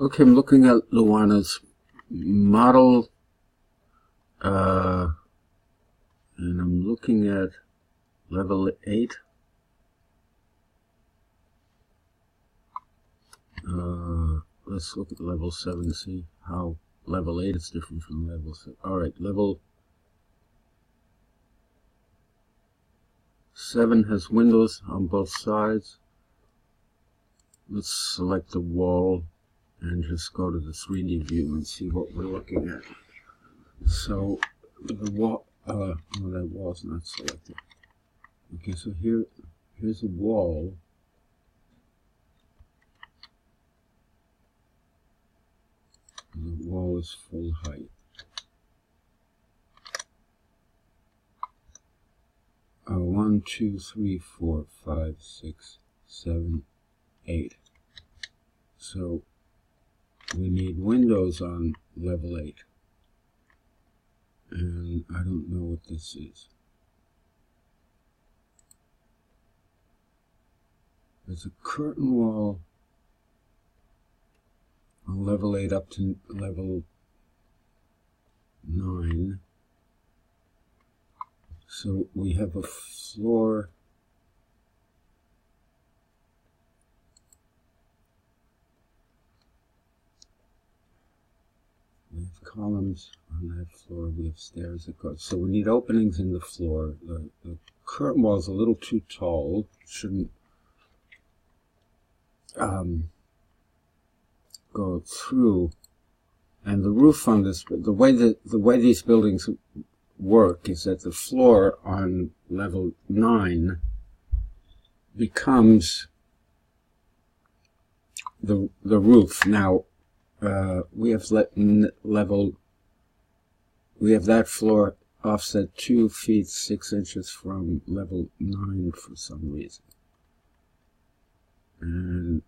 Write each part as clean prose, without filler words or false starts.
Okay, I'm looking at Luana's model, and I'm looking at level 8. Let's look at level 7 to see how level 8 is different from level 7. Alright, level 7 has windows on both sides. Let's select the wall and just go to the 3D view and see what we're looking at. So the wall, no, that wall's not selected. Okay, so here's a wall. The wall is full height. One, two, three, 4, 5, 6, 7, 8. So we need windows on level 8. And I don't know what this is. There's a curtain wall on level 8 up to level 9. So we have a floor we have columns on that floor, we have stairs that go. So we need openings in the floor. The curtain wall is a little too tall. It shouldn't go through. And the roof on this, the way these buildings work is that the floor on level 9 becomes the roof. Now we have that floor offset 2 feet 6 inches from level 9 for some reason, and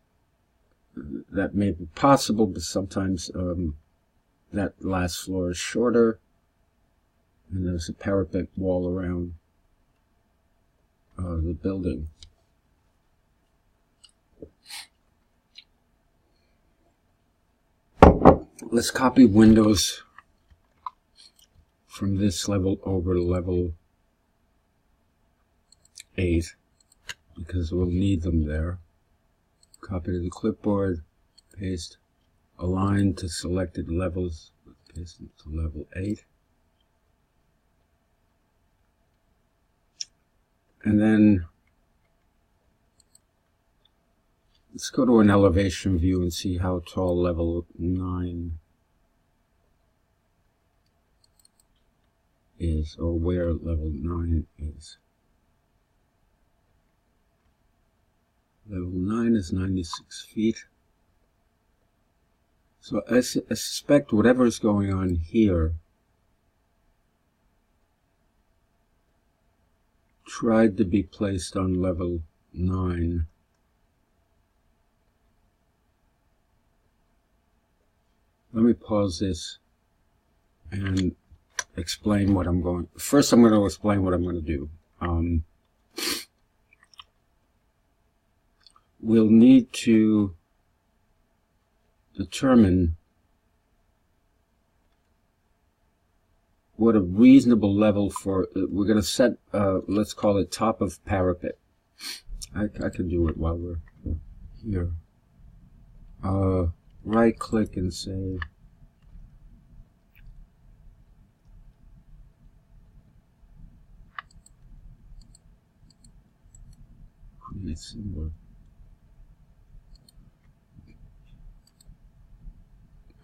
that may be possible, but sometimes that last floor is shorter, and there's a parapet wall around the building. Let's copy windows from this level over to level 8 because we'll need them there. Copy to the clipboard, paste, align to selected levels, paste it to level 8. And then let's go to an elevation view and see how tall level 9 is, or where level 9 is. Level 9 is 96 feet. So I suspect whatever is going on here tried to be placed on level 9. Let me pause this and explain what I'm going. First, I'm going to explain what I'm going to do. We'll need to determine what a reasonable level for. We're going to set. Let's call it top of parapet. I can do it while we're here. Right click and say create symbol.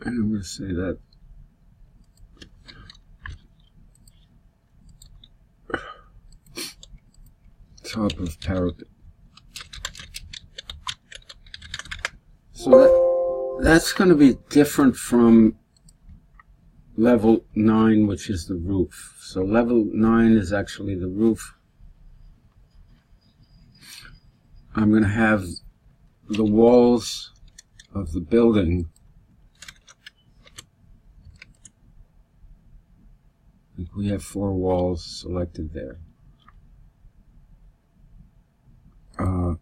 And I'm going to say that top of parapet. So that's going to be different from level 9, which is the roof. So level 9 is actually the roof. I'm going to have the walls of the building. We have 4 walls selected there.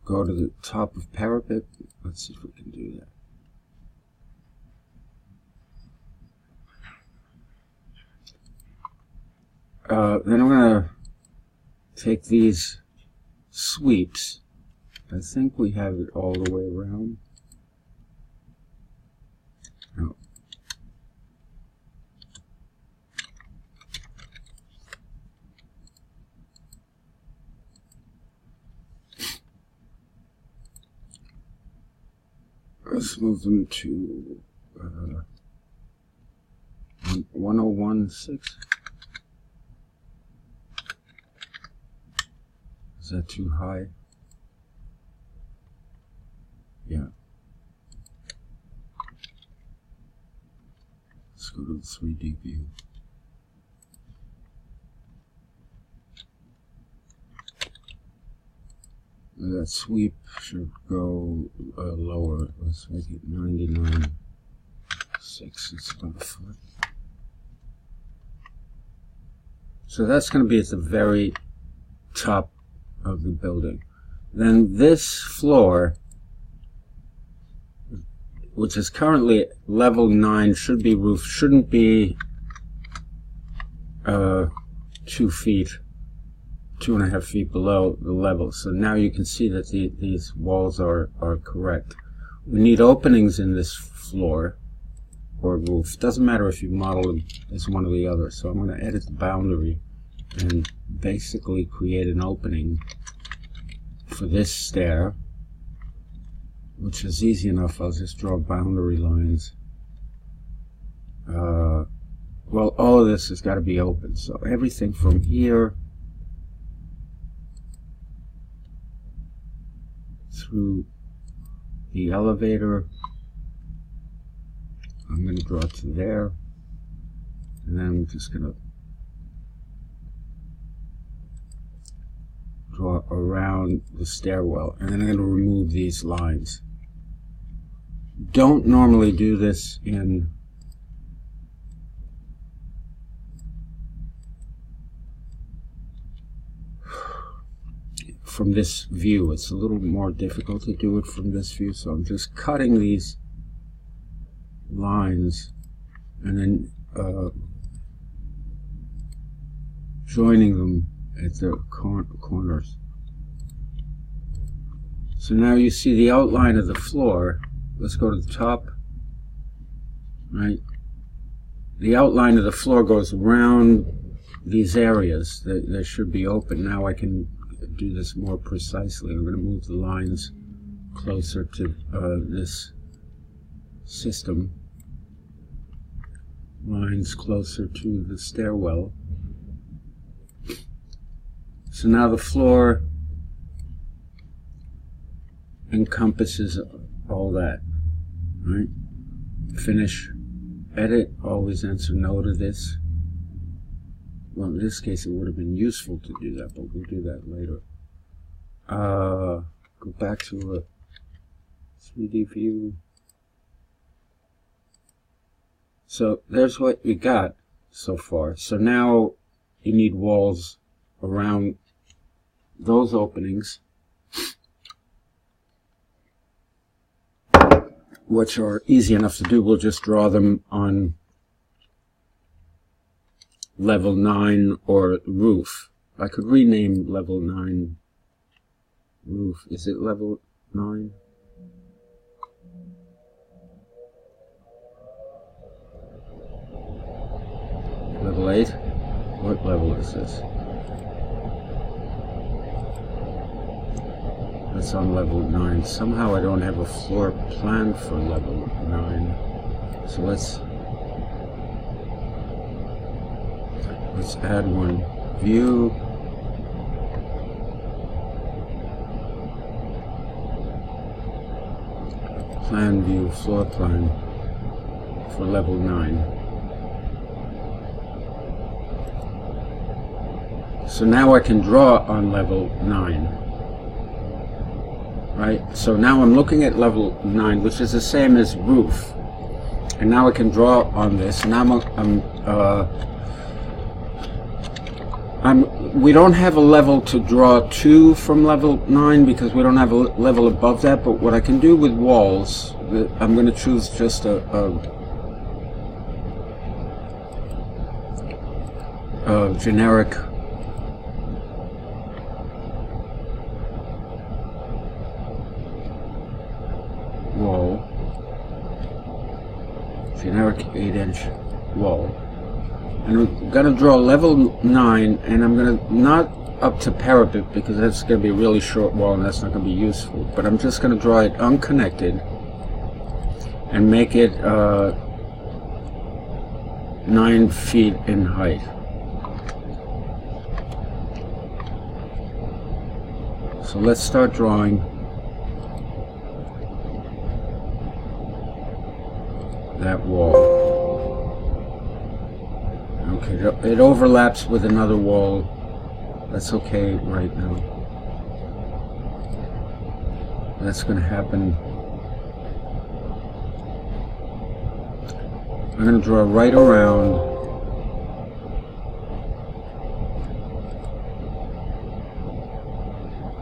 Go to the top of parapet. Let's see if we can do that. Then I'm going to take these sweeps. I think we have it all the way around. No. Let's move them to 1016. Is that too high? Yeah. Let's go to the 3D view. That sweep should go lower. Let's make it 99.6. It's about a foot. So that's going to be at the very top of the building. Then this floor, which is currently level 9, should be roofed, shouldn't be 2 feet, 2.5 feet below the level. So now you can see that these walls are correct. We need openings in this floor or roof. Doesn't matter if you model them as one or the other. So I'm going to edit the boundary and basically create an opening for this stair, which is easy enough. I'll just draw boundary lines. Well, all of this has got to be open. So everything from here through the elevator, I'm going to draw to there, and then I'm just going to draw around the stairwell, and then I'm going to remove these lines. Don't normally do this from this view. It's a little more difficult to do it from this view, so I'm just cutting these lines and then joining them at the corners. So now you see the outline of the floor. Let's go to the top. Right, the outline of the floor goes around these areas. They should be open. Now I can do this more precisely. I'm going to move the lines closer to this system. Lines closer to the stairwell. So now the floor encompasses all that. Right? Finish, edit, always answer no to this. Well, in this case it would have been useful to do that, but we'll do that later. Go back to a 3D view. So there's what you got so far. So now you need walls around those openings, which are easy enough to do. We'll just draw them on level 9 or roof. I could rename level 9 roof. Is it level 9? Level 8? What level is this? That's on level 9. Somehow I don't have a floor plan for level 9. So let's add one. View. Plan view, floor plan for level 9. So now I can draw on level 9. Right? So now I'm looking at level 9, which is the same as roof. And now I can draw on this. Now we don't have a level to draw to from level 9 because we don't have a level above that, but what I can do with walls, I'm going to choose just generic wall, generic 8-inch wall, and I'm going to draw level 9, and I'm going to not up to parapet because that's going to be a really short wall and that's not going to be useful, but I'm just going to draw it unconnected and make it 9 feet in height. So let's start drawing that wall. Okay, it overlaps with another wall. That's okay right now. That's going to happen. I'm going to draw right around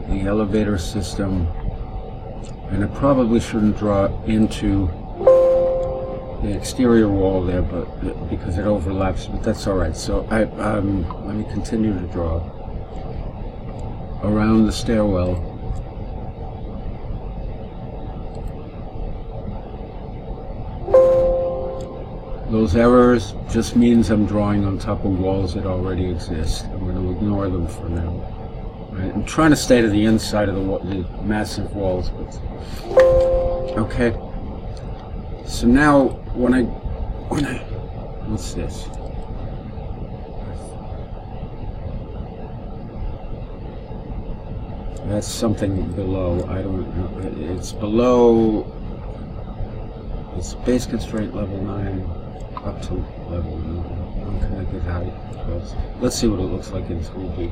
the elevator system, and I probably shouldn't draw into the exterior wall there, but because it overlaps, but that's all right. So let me continue to draw around the stairwell. Those errors just means I'm drawing on top of walls that already exist. I'm going to ignore them for now. Right? I'm trying to stay to the inside of the massive walls, but okay. So now when I what's this? That's something below. I don't know. It's below. It's base constraint level 9 up to level 9. Unconnected height. Let's see what it looks like in 3D.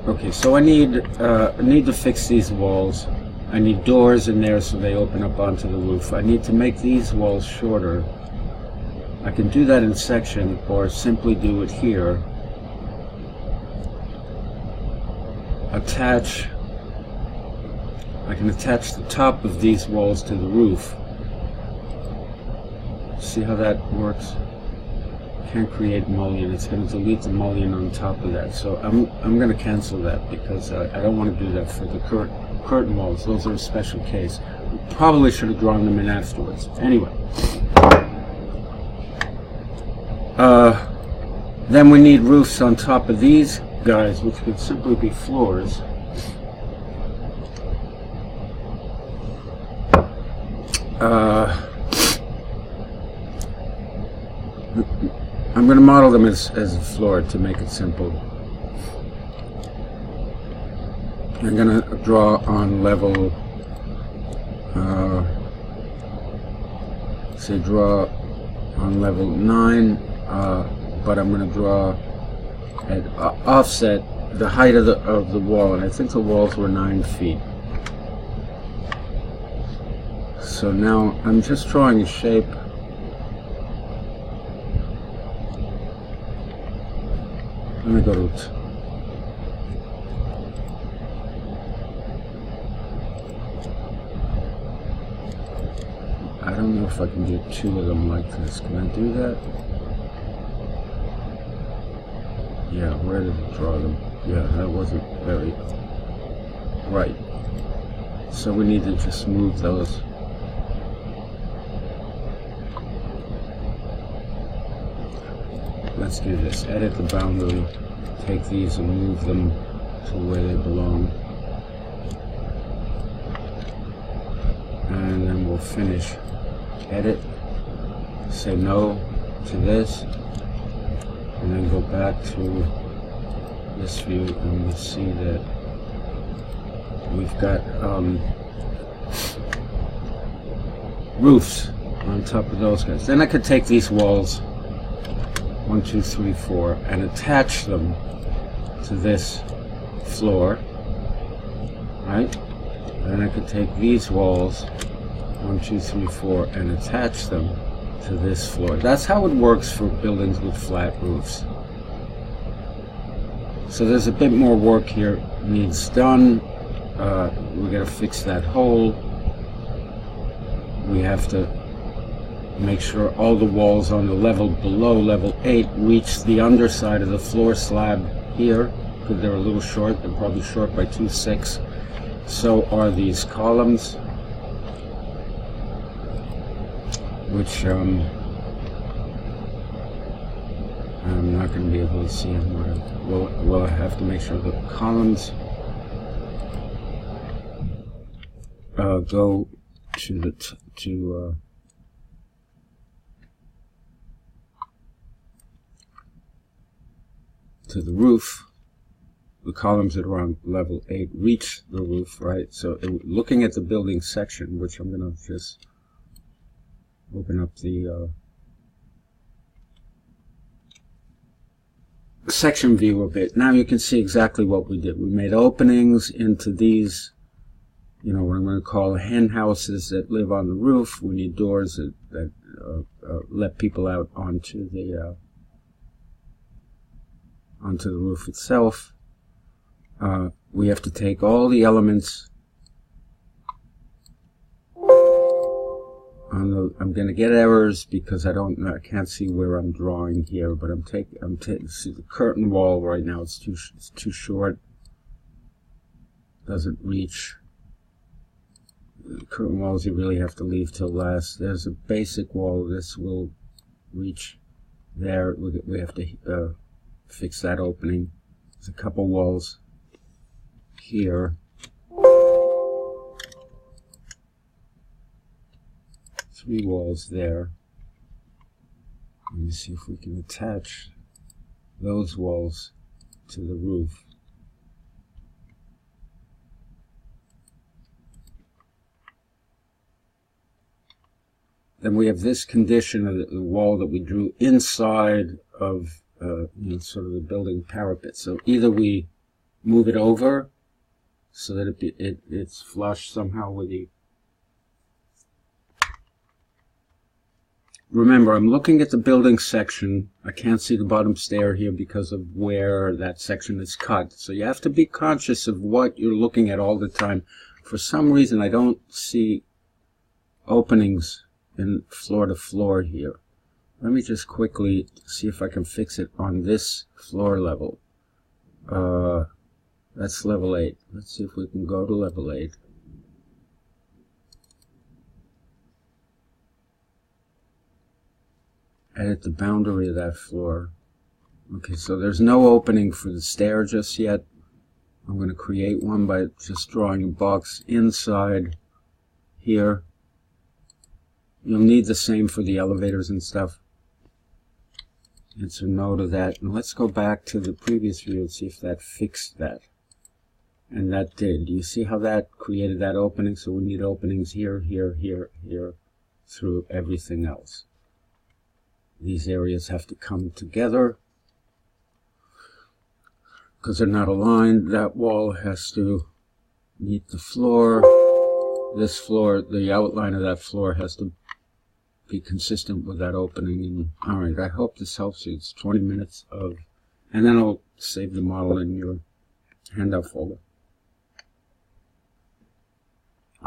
Okay, so I need to fix these walls. I need doors in there so they open up onto the roof. I need to make these walls shorter. I can do that in section, or simply do it here. I can attach the top of these walls to the roof. See how that works? Can't create mullion. It's going to delete the mullion on top of that. So I'm going to cancel that because I don't want to do that for the curtain walls. Those are a special case. Probably should have drawn them in afterwards. Anyway. Then we need roofs on top of these guys, which could simply be floors. I'm going to model them as a floor to make it simple. I'm going to draw on level, say draw on level 9, but I'm going to draw at offset the height of the wall, and I think the walls were 9 feet. So now I'm just drawing a shape. Let me go to I don't know if I can do 2 of them like this. Can I do that? Yeah, where did it draw them? Yeah, that wasn't very right. So we need to just move those. Let's do this. Edit the boundary. Take these and move them to where they belong. And then we'll finish. Edit. Say no to this. And then go back to this view and we'll see that we've got roofs on top of those guys. Then I could take these walls 1, 2, 3, 4 and attach them to this floor, right? Then I could take these walls 1, 2, 3, 4 and attach them to this floor. That's how it works for buildings with flat roofs. So there's a bit more work here needs done. We gotta fix that hole. we have to make sure all the walls on the level below level 8 reach the underside of the floor slab here, because they're a little short. They're probably short by 2.6. So are these columns, which I'm not going to be able to see them. Well, I have to make sure the columns go to the to the roof. The columns that are on level 8 reach the roof, right? So looking at the building section, which I'm going to just open up the section view a bit. Now you can see exactly what we did. We made openings into these, you know, what I'm going to call hen houses that live on the roof. We need doors that let people out onto the roof itself. We have to take all the elements on the. I'm going to get errors because I can't see where I'm drawing here, but I'm taking. See the curtain wall right now. It's too short. Doesn't reach. The curtain walls you really have to leave till last. There's a basic wall. This will reach there. We have to fix that opening. There's a couple walls here. 3 walls there. Let me see if we can attach those walls to the roof. Then we have this condition of the wall that we drew inside of you know, sort of the building parapet. So either we move it over so that it's flush somehow with the. Remember, I'm looking at the building section. I can't see the bottom stair here because of where that section is cut. So you have to be conscious of what you're looking at all the time. For some reason, I don't see openings in floor to floor here. Let me just quickly see if I can fix it on this floor level. That's level 8. Let's see if we can go to level 8. Edit the boundary of that floor. Okay, so there's no opening for the stair just yet. I'm going to create one by just drawing a box inside here. You'll need the same for the elevators and stuff. It's a note of that. And let's go back to the previous view and see if that fixed that. And that did. Do you see how that created that opening? So we need openings here, here, here, here, through everything else. These areas have to come together because they're not aligned. That wall has to meet the floor. This floor, the outline of that floor has to be consistent with that opening. And all right, I hope this helps you. It's 20 minutes of, and then I'll save the model in your handout folder.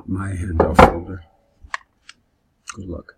My handout folder. Good luck.